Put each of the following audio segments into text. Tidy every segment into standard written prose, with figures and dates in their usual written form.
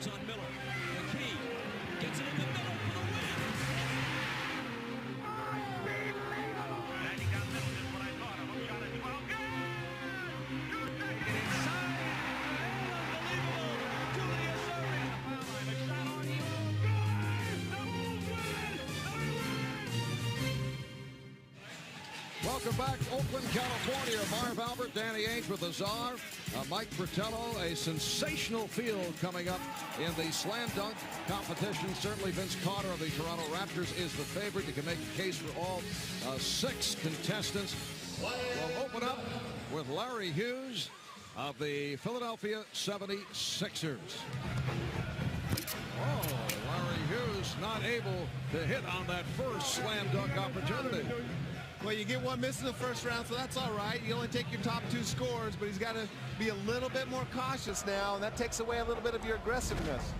Hughs on Miller. McKee gets it in the middle for the win. And he got middle, just what I thought. A hook shot as well. Good! Get inside! Unbelievable! Julius Erving on the foul line. A shot on you. Good! The Bulls win! Welcome back, Oakland, California. Marv Albert, Danny Ainge with the Czar. Mike Fratello, a sensational field coming up in the slam dunk competition. Certainly Vince Carter of the Toronto Raptors is the favorite. You can make a case for all 6 contestants. We'll open up with Larry Hughs of the Philadelphia 76ers. Oh, Larry Hughs not able to hit on that first slam dunk opportunity. Well, you get one miss in the first round, so that's all right. You only take your top 2 scores, but he's got to be a little bit more cautious now, and that takes away a little bit of your aggressiveness.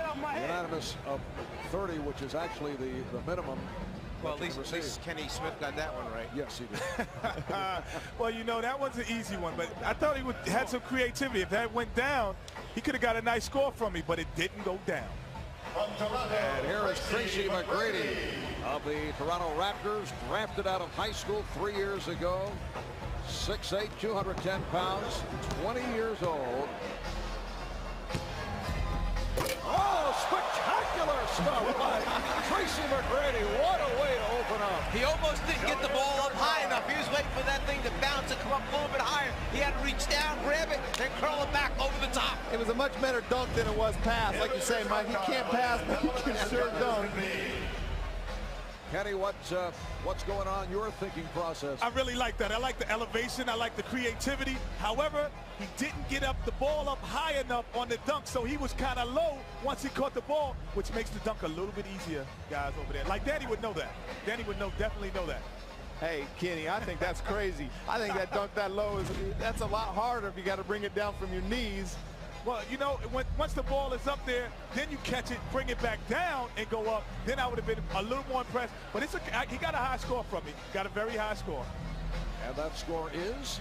Unanimous of 30, which is actually the minimum. Well, at least Kenny Smith got that one right. Yes, he did. Well, you know, that was an easy one, but I thought he had some creativity. If that went down, he could have got a nice score from me, but it didn't go down. And here is Tracy Mcgrady of the Toronto Raptors, drafted out of high school 3 years ago. 6'8", 210 pounds, 20 years old. Oh, spectacular stuff by Tracy Mcgrady. What a way to open up. He almost didn't get the ball up high enough. He was waiting for that thing to bounce and come up a little bit higher. He had to reach down, grab it, then curl it back over the top. It was a much better dunk than it was pass. Like you say, Mike, he can't pass, but he can sure dunk. Kenny, what's going on in your thinking process? I really like that. I like the elevation. I like the creativity. However, he didn't get the ball up high enough on the dunk, so he was kind of low once he caught the ball, which makes the dunk a little bit easier, guys, over there. Like Danny would know that. Danny would definitely know that. Hey, Kenny, I think that's crazy. I think that dunk that low, that's a lot harder if you got to bring it down from your knees. Well, you know, once the ball is up there, then you catch it, bring it back down, and go up. Then I would have been a little more impressed. But he got a high score from me. Got a very high score. And that score is,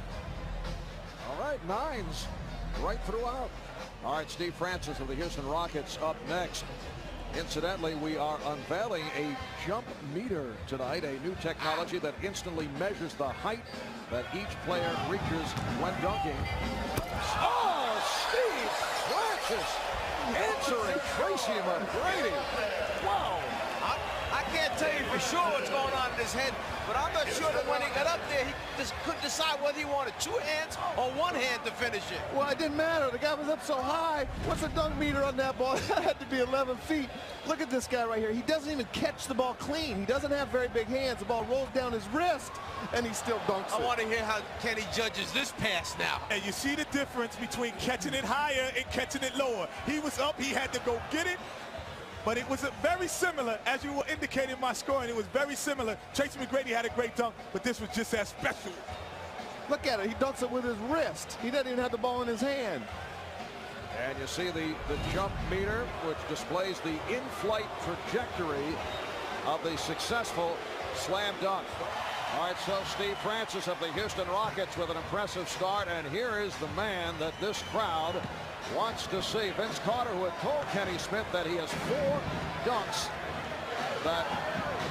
all right, 9s right throughout. All right, Steve Francis of the Houston Rockets up next. Incidentally, we are unveiling a jump meter tonight, a new technology that instantly measures the height that each player reaches when dunking. Oh, Steve Francis answering Tracy Mcgrady. Wow. I can't tell you for sure what's going on in his head, but I'm not sure that when he got up there, he just couldn't decide whether he wanted 2 hands or 1 hand to finish it. Well, it didn't matter. The guy was up so high. What's the dunk meter on that ball? That had to be 11 feet. Look at this guy right here. He doesn't even catch the ball clean. He doesn't have very big hands. The ball rolls down his wrist, and he still dunks it. I want to hear how Kenny judges this pass now. And you see the difference between catching it higher and catching it lower. He was up. He had to go get it. But it was very similar, as you were indicating my scoring, it was very similar. Tracy Mcgrady had a great dunk, but this was just as special. Look at it, he dunks it with his wrist. He doesn't even have the ball in his hand. And you see the jump meter, which displays the in-flight trajectory of the successful slam dunk. All right, so Steve Francis of the Houston Rockets with an impressive start, and here is the man that this crowd wants to see. Vince Carter, who had told Kenny Smith that he has 4 dunks that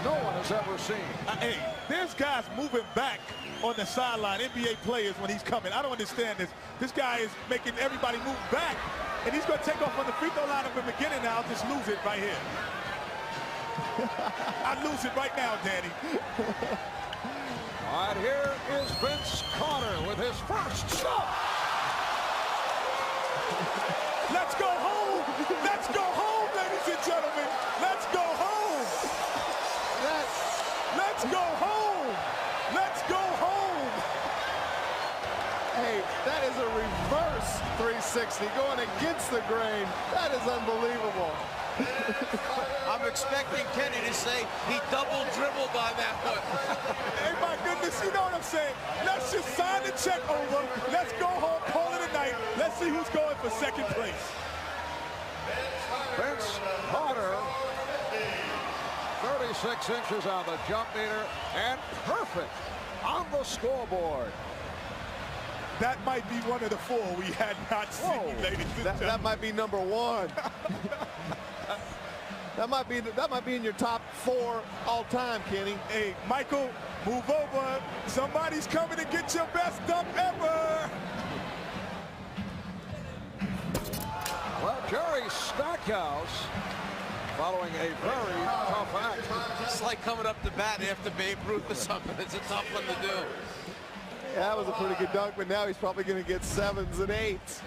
no one has ever seen. Hey, there's guys moving back on the sideline, NBA players, when he's coming. I don't understand this. This guy is making everybody move back, and he's going to take off on the free throw line at the beginning now. I'll just lose it right here. I'd lose it right now, Danny. All right, here is Vince Carter with his first stop. Let's go home. Let's go home, ladies and gentlemen. Let's go home. Let's go home. Let's go home. Hey, that is a reverse 360 going against the grain. That is unbelievable. I'm expecting Kenny to say he double dribbled on that one. Hey, my goodness, you know what I'm saying? Let's just sign the check over. Let's go home, call it a night. Let's see who's going for second place. Vince Carter, 36 inches on the jump meter, and perfect on the scoreboard. That might be one of the 4 we had not seen, ladies and gentlemen. That might be number 1. That might be in your top 4 all time, Kenny. Hey, Michael, move over. Somebody's coming to get your best dunk ever. Well, Jerry Stackhouse, following a very tough act. It's like coming up to bat after Babe Ruth or something. It's a tough one to do. Yeah, that was a pretty good dunk, but now he's probably going to get 7s and 8s.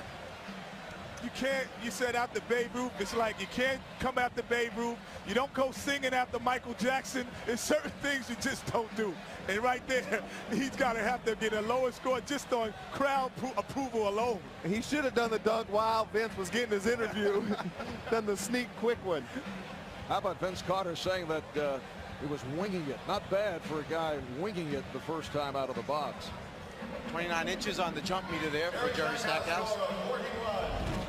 You can't, you said after Babe Ruth, it's like you can't come after Babe Ruth. You don't go singing after Michael Jackson. There's certain things you just don't do. And right there, he's got to have to get a lower score just on crowd approval alone. He should have done the dunk while Vince was getting his interview, done the sneak quick one. How about Vince Carter saying that he was winging it? Not bad for a guy winging it the first time out of the box. 29 inches on the jump meter there for Jerry Stackhouse.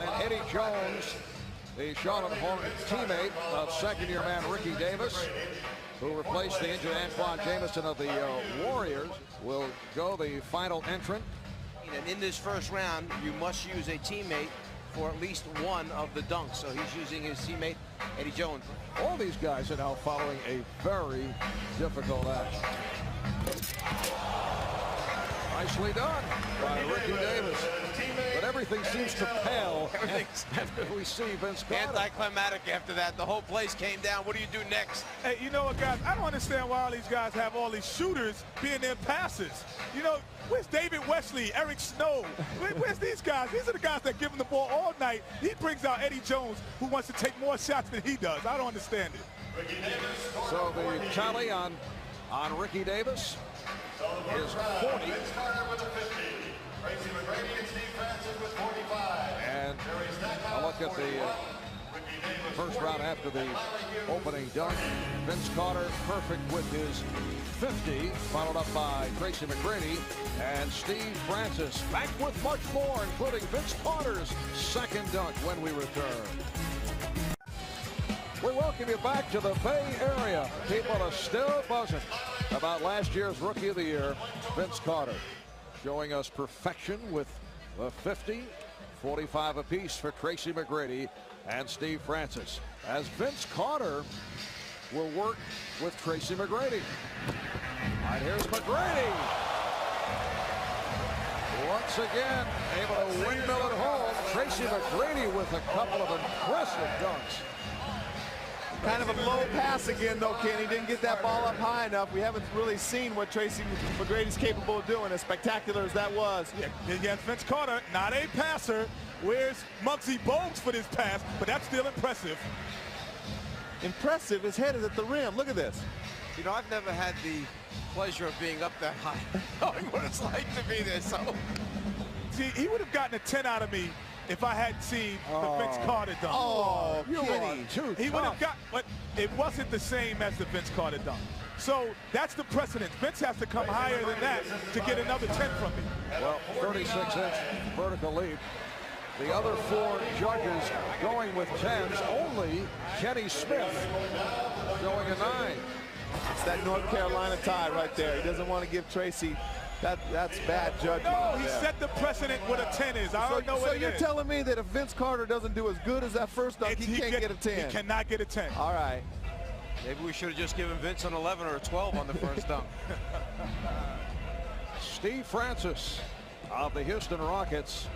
And Eddie Jones, the Charlotte Hornets teammate of second-year man Ricky Davis, who replaced the injured Antoine Jameson of the Warriors, will go the final entrant. And in this first round, you must use a teammate for at least one of the dunks. So he's using his teammate, Eddie Jones. All these guys are now following a very difficult act. Nicely done by Ricky Davis. But everything seems to pale after we see Vince Carter. Anticlimactic after that. The whole place came down. What do you do next? Hey, you know what, guys? I don't understand why all these guys have all these shooters being their passers. You know, where's David Wesley, Eric Snow? Where's these guys? These are the guys that give him the ball all night. He brings out Eddie Jones, who wants to take more shots than he does. I don't understand it. So the tally on Ricky Davis is 40. And I look at the first round after the opening dunk. Vince Carter perfect with his 50, followed up by Tracy Mcgrady and Steve Francis. Back with much more, including Vince Carter's second dunk when we return. We welcome you back to the Bay Area. People are still buzzing about last year's Rookie of the Year, Vince Carter, showing us perfection with the 50, 45 apiece for Tracy Mcgrady and Steve Francis, as Vince Carter will work with Tracy Mcgrady. All right, here's Mcgrady. Once again, able to windmill it home. Tracy Mcgrady with a couple of impressive dunks. Kind of a low pass again, though, Kenny. Didn't get that ball up high enough. We haven't really seen what Tracy McGrady's capable of doing, as spectacular as that was. Yeah, against Vince Carter, not a passer. Where's Muggsy Bogues for this pass? But that's still impressive. Impressive. His head is at the rim. Look at this. You know, I've never had the pleasure of being up that high, knowing what it's like to be there. So, see, he would have gotten a 10 out of me if I hadn't seen the Vince Carter dunk. Oh, Kenny. He would have got, but it wasn't the same as the Vince Carter dunk. So that's the precedent. Vince has to come higher than that to get another 10 from me. Well, 36-inch vertical leap. The other 4 judges going with 10s. Only Kenny Smith showing a 9. It's that North Carolina tie right there. He doesn't want to give Tracy. That's bad judgment. No, he set the precedent what a 10 is. I don't know what it is. So you're telling me that if Vince Carter doesn't do as good as that first dunk, he can't get a 10? He cannot get a 10. All right. Maybe we should have just given Vince an 11 or a 12 on the first dunk. Steve Francis of the Houston Rockets,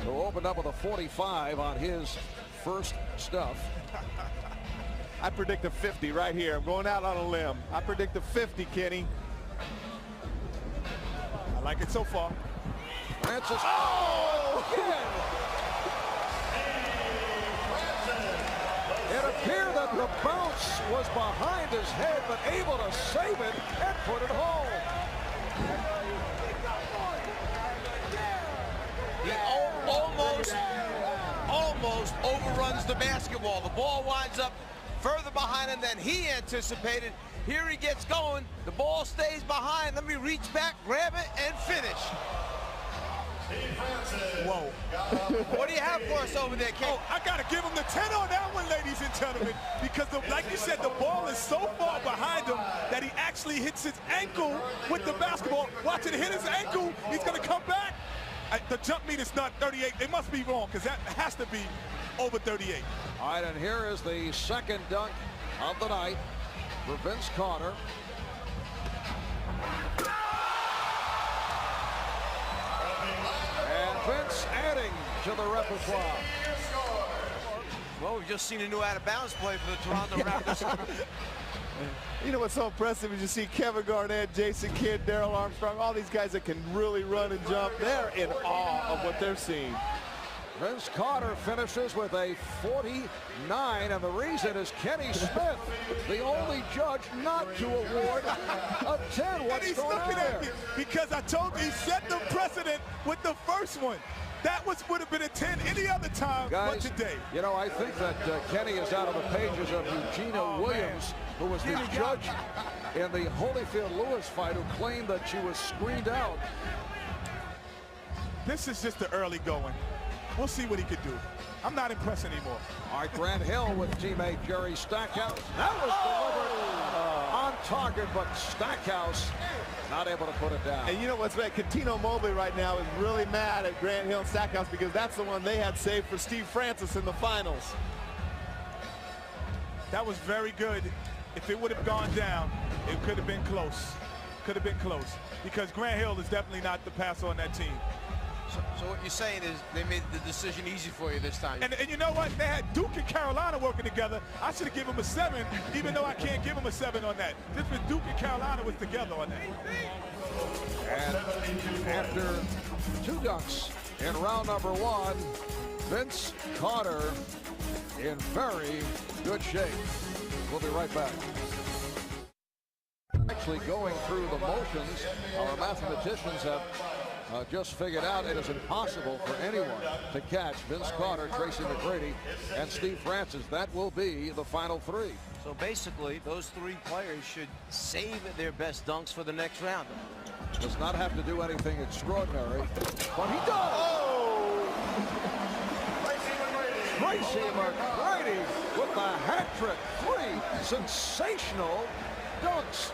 who opened up with a 45 on his first stuff. I predict a 50 right here. I'm going out on a limb. I predict a 50, Kenny. I like it so far. Francis. Oh! It appeared that the bounce was behind his head, but able to save it and put it home. He almost overruns the basketball. The ball winds up further behind him than he anticipated. Here he gets going. The ball stays behind. Let me reach back, grab it, and finish. Whoa. What do you have for us over there, Ken? Oh, I got to give him the 10 on that one, ladies and gentlemen, because, like you said, the ball is so far behind him that he actually hits his ankle with the basketball. Watch it hit his ankle. He's going to come back. The jump meter's not 38. They must be wrong because that has to be over 38. All right, and here is the second dunk of the night for Vince Carter. And Vince adding to the repertoire. Well, we've just seen a new out-of-bounds play for the Toronto Raptors. You know what's so impressive is you see Kevin Garnett, Jason Kidd, Darrell Armstrong, all these guys that can really run and jump. They're in awe of what they're seeing. Vince Carter finishes with a 49, and the reason is Kenny Smith, the only judge not to award a 10. And What's he's going looking on at there? me because I told you he set the precedent with the first one. That would have been a 10 any other time but Guys, today. you know, I think that Kenny is out of the pages of Eugenia Williams, who was the judge in the Holyfield-Lewis fight, who claimed that she was screened out. This is just the early going. We'll see what he could do. I'm not impressed anymore. All right, Grant Hill with teammate Jerry Stackhouse. That was delivered on target, but Stackhouse not able to put it down. And you know what's bad? Catino Mobley right now is really mad at Grant Hill and Stackhouse because that's the one they had saved for Steve Francis in the finals. That was very good. If it would have gone down, it could have been close. Could have been close. Because Grant Hill is definitely not the passer on that team. So what you're saying is they made the decision easy for you this time. And you know what? They had Duke and Carolina working together. I should have given him a 7, even though I can't give him a 7 on that. Just when Duke and Carolina was together on that. And after 2 dunks in round number 1, Vince Carter in very good shape. We'll be right back. Actually going through the motions, our mathematicians have just figured out it is impossible for anyone to catch Vince Carter, Tracy Mcgrady, and Steve Francis. That will be the final 3. So basically, those 3 players should save their best dunks for the next round. Does not have to do anything extraordinary, but he does! Oh! Tracy McGrady with the hat trick. 3 sensational dunks.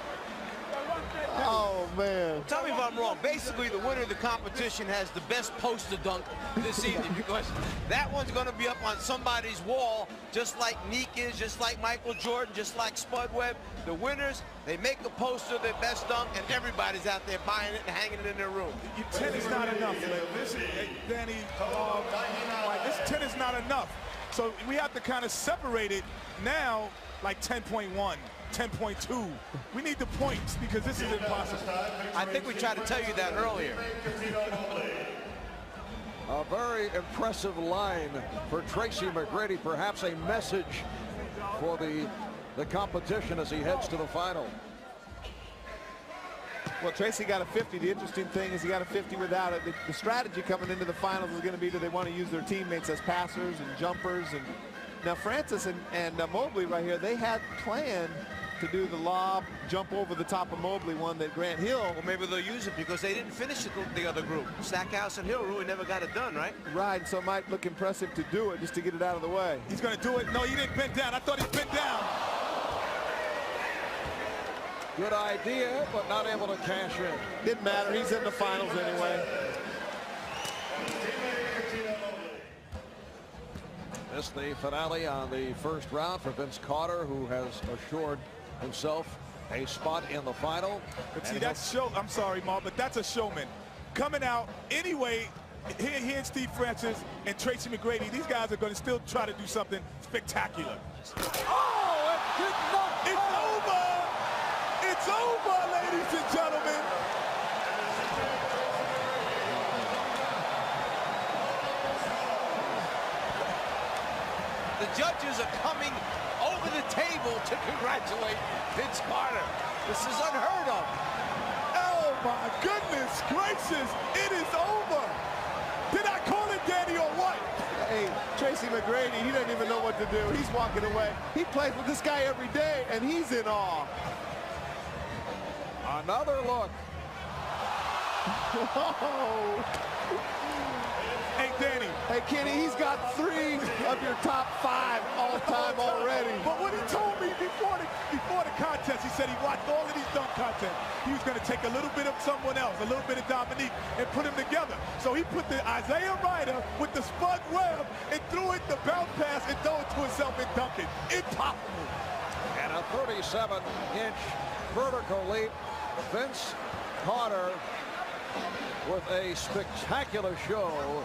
Oh, man. Tell me if I'm wrong. Basically, the winner of the competition has the best poster dunk this evening because that one's going to be up on somebody's wall, just like Neek is, just like Michael Jordan, just like Spud Webb. The winners, they make a poster of their best dunk, and everybody's out there buying it and hanging it in their room. 10 is not enough. This is, Danny, this 10 is not enough. So we have to kind of separate it now, like 10.1. 10.2. We need the points because this is impossible. I think we tried to tell you that earlier. A very impressive line for Tracy McGrady, perhaps a message for the competition as he heads to the final. Well, Tracy got a 50. The interesting thing is he got a 50 without it. The strategy coming into the finals is going to be, do they want to use their teammates as passers and jumpers? And now Francis and Mobley right here, they had planned to do the lob, jump over the top of Mobley, one that Grant Hill. Well, maybe they'll use it because they didn't finish the other group. Stackhouse and Hill really never got it done, right? Right, so it might look impressive to do it just to get it out of the way. He's going to do it. No, he didn't bend down. I thought he bent down. Good idea, but not able to cash in. Didn't matter. He's in the finals anyway. This the finale on the first round for Vince Carter, who has assured himself a spot in the final. But see, that's I'm sorry, Mark, but that's a showman. Coming out anyway, he and Steve Francis and Tracy McGrady, these guys are going to still try to do something spectacular. Oh, it did not. It's over. It's over, ladies and gentlemen. The judges are coming over the table to congratulate Vince Carter. This is unheard of. Oh, my goodness gracious. It is over. Did I call it, Danny, or what? Hey, Tracy McGrady, he doesn't even know what to do. He's walking away. He plays with this guy every day, and he's in awe. Another look. Hey, Danny. Hey, Kenny, he's got 3 of your top 5 all time already. But what he told me before the contest, he said he watched all of these dunk contests. He was going to take a little bit of someone else, a little bit of Dominique, and put them together. So he put the Isaiah Ryder with the Spud Webb and threw it the bounce pass and threw it to himself and dunked it. Impossible. And a 37-inch vertical leap. Vince Carter with a spectacular show.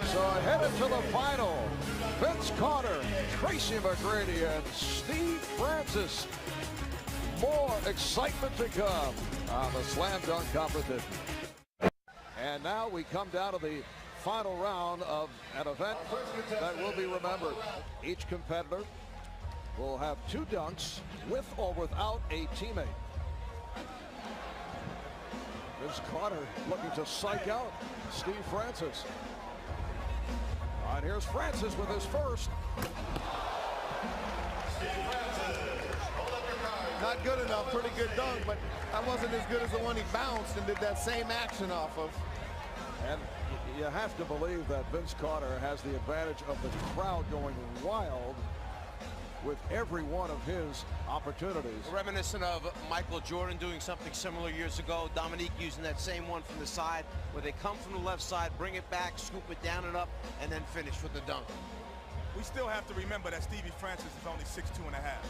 So headed to the final, Vince Carter, Tracy Mcgrady, and Steve Francis. More excitement to come on the slam dunk competition. And now we come down to the final round of an event that will be remembered. Each competitor will have 2 dunks with or without a teammate. Vince Carter looking to psych out Steve Francis. All right, here's Francis with his first. Not good enough, pretty good dunk, but that wasn't as good as the one he bounced and did that same action off of. And you have to believe that Vince Carter has the advantage of the crowd going wild with every one of his opportunities. Reminiscent of Michael Jordan doing something similar years ago. Dominique using that same one from the side, where they come from the left side, bring it back, scoop it down and up, and then finish with the dunk. We still have to remember that Stevie Francis is only 6'2 and a half.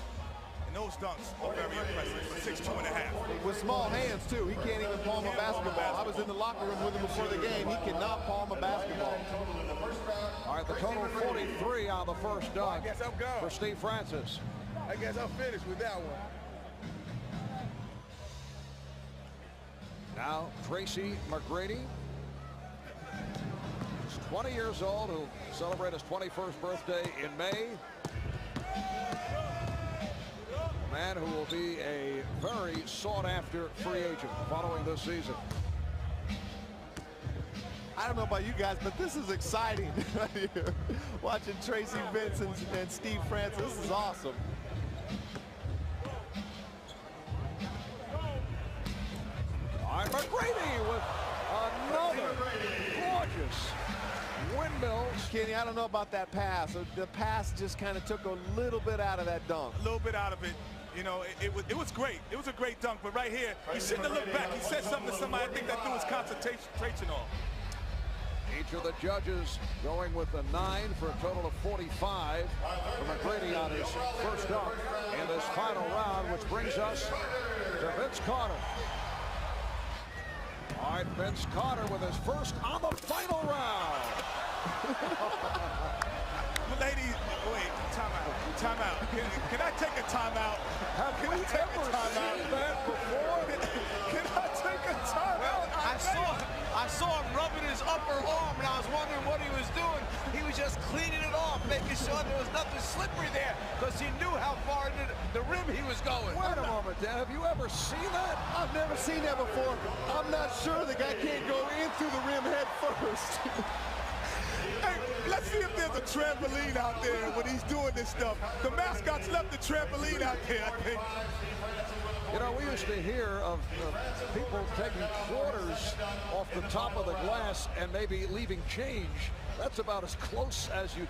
And those dunks are very impressive for 6'2 and a half. With small hands, too. He can't even palm a basketball. I was in the locker room with him before the game. He cannot palm a basketball. All right, the total 43 on the first dunk for Steve Francis. I guess I'll finish with that one. Now, Tracy Mcgrady. He's 20 years old. He'll celebrate his 21st birthday in May. A man who will be a very sought-after free agent following this season. I don't know about you guys, but this is exciting right here. Watching Tracy, Vince, and Steve Francis. This is awesome. All right, Mcgrady with another gorgeous windmill. Kenny, I don't know about that pass. The pass just kind of took a little bit out of that dunk. A little bit out of it. You know, it was great. It was a great dunk, but right here, he shouldn't have looked back. He said something to somebody. I think that threw his concentration off. Each of the judges going with a 9 for a total of 45 for Mcgrady on his first dunk in this final round, which brings us to Vince Carter. All right, Vince Carter with his first on the final round. Ladies, wait, timeout. Can I take a timeout? Have we ever seen that before? Can I take a timeout? I saw him rubbing his upper arm, and I was wondering what he was doing. He was just cleaning it off, making sure there was nothing slippery there, because he knew how far into the rim he was going. Wait a moment, Dan. Have you ever seen that? I've never seen that before. I'm not sure the guy can't go in through the rim head first. Hey, let's see if there's a trampoline out there when he's doing this stuff. The mascots left the trampoline out there, I think. You know, we used to hear of people taking quarters off the top of the glass and maybe leaving change. That's about as close as you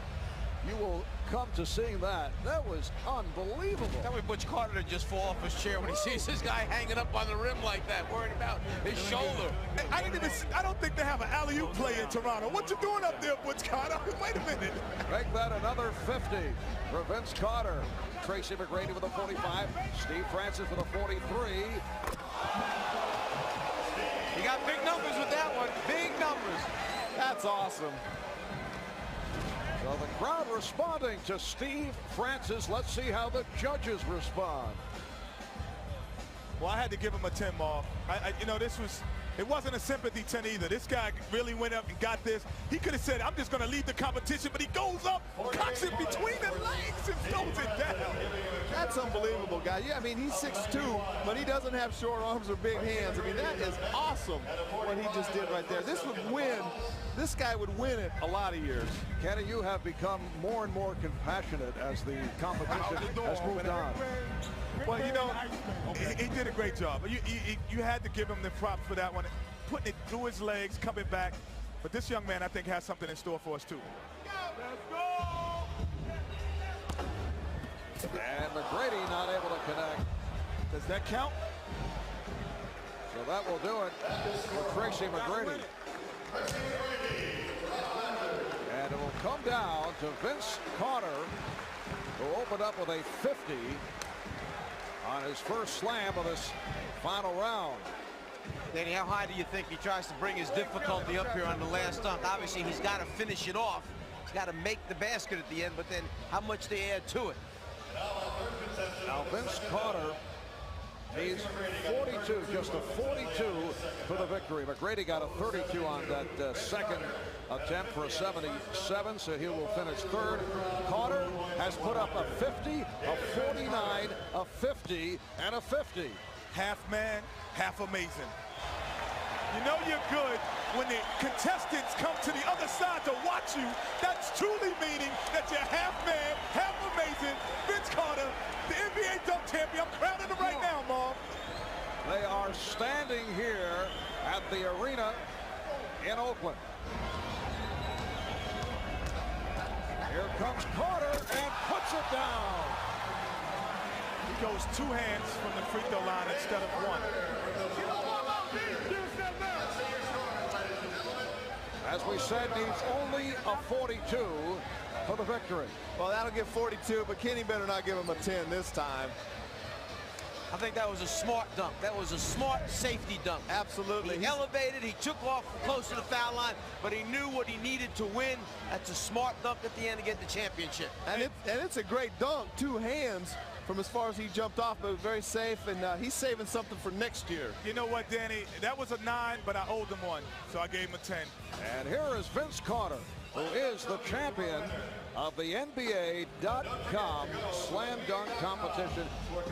will come to seeing that. That was unbelievable. Tell me Butch Carter to just fall off his chair when he sees this guy hanging up on the rim like that, worried about his shoulder. I don't think they have an alley-oop play in Toronto. What you doing up there, Butch Carter? Wait a minute. Make that another 50 for Vince Carter. Tracy Mcgrady with a 45. Steve Francis with a 43. He got big numbers with that one. Big numbers. That's awesome. So the crowd responding to Steve Francis. Let's see how the judges respond. Well, I had to give him a 10 ball. You know, it wasn't a sympathy 10 either. This guy really went up and got this. He could have said, I'm just going to lead the competition, but he goes up, cocks it between the legs and throws it down. That's unbelievable, guy. Yeah, I mean, he's 6'2", but he doesn't have short arms or big hands. I mean, that is awesome what he just did right there. This guy would win it a lot of years. Kenny, you have become more and more compassionate as the competition has moved on. Well, you know, he did a great job. You had to give him the props for that one. Putting it through his legs, coming back. But this young man, I think, has something in store for us, too. Let's go! And Mcgrady not able to connect. The Does that count? So that will do it for Tracy Mcgrady. And it will come down to Vince Carter, who opened up with a 50 on his first slam of this final round. Danny, how high do you think he tries to bring his difficulty up here on the last dunk? Obviously, he's got to finish it off. He's got to make the basket at the end, but then how much they add to it? Now Vince Carter needs 42, just a 42 for the victory. McGrady got a 32 on that second attempt for a 77, so he will finish third. Carter has put up a 50, a 49, a 50, and a 50. Half man, half amazing. You know you're good when the contestants come to the other side to watch you. That's truly meaning that you're half man, half amazing. Vince Carter, the NBA dunk champion. I'm crowning him right now, Mom. They are standing here at the arena in Oakland. Here comes Carter and puts it down. He goes two hands from the free throw line instead of one. As we said, needs only a 42 for the victory. Well, that'll give 42, but Kenny better not give him a 10 this time. I think that was a smart dunk. That was a smart safety dunk. Absolutely. He elevated, he took off close to the foul line, but he knew what he needed to win. That's a smart dunk at the end to get the championship. And it's a great dunk, two hands from as far as he jumped off, but it was very safe, and he's saving something for next year. You know what, Danny? That was a 9, but I owed him 1, so I gave him a 10. And here is Vince Carter, who is the champion of the NBA.com slam dunk competition.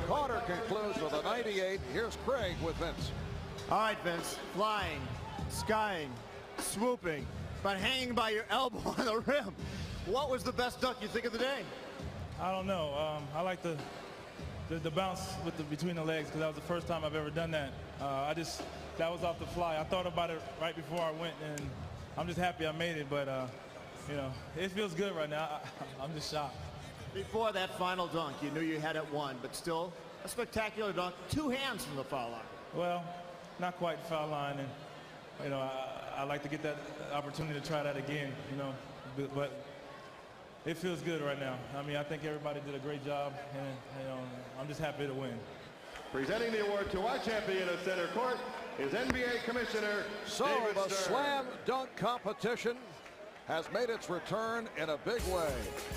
Carter concludes with a 98. Here's Craig with Vince. All right, Vince. Flying, skying, swooping, but hanging by your elbow on the rim. What was the best dunk you think of the day? I don't know. I like the bounce with between the legs, because that was the first time I've ever done that. That was off the fly. I thought about it right before I went, and I'm just happy I made it. But you know, it feels good right now. I'm just shocked. Before that final dunk, you knew you had it won, but still a spectacular dunk. Two hands from the foul line. Well, not quite foul line, and you know, I like to get that opportunity to try that again. You know, but it feels good right now. I mean, I think everybody did a great job, and you know, I'm just happy to win. Presenting the award to our champion of center court is NBA Commissioner So David the Stern. slam dunk competition has made its return in a big way.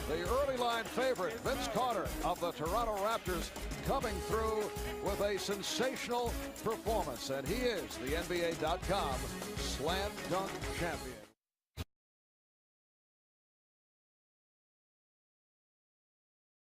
The early line favorite, Vince Carter of the Toronto Raptors, coming through with a sensational performance. And he is the NBA.com slam dunk champion.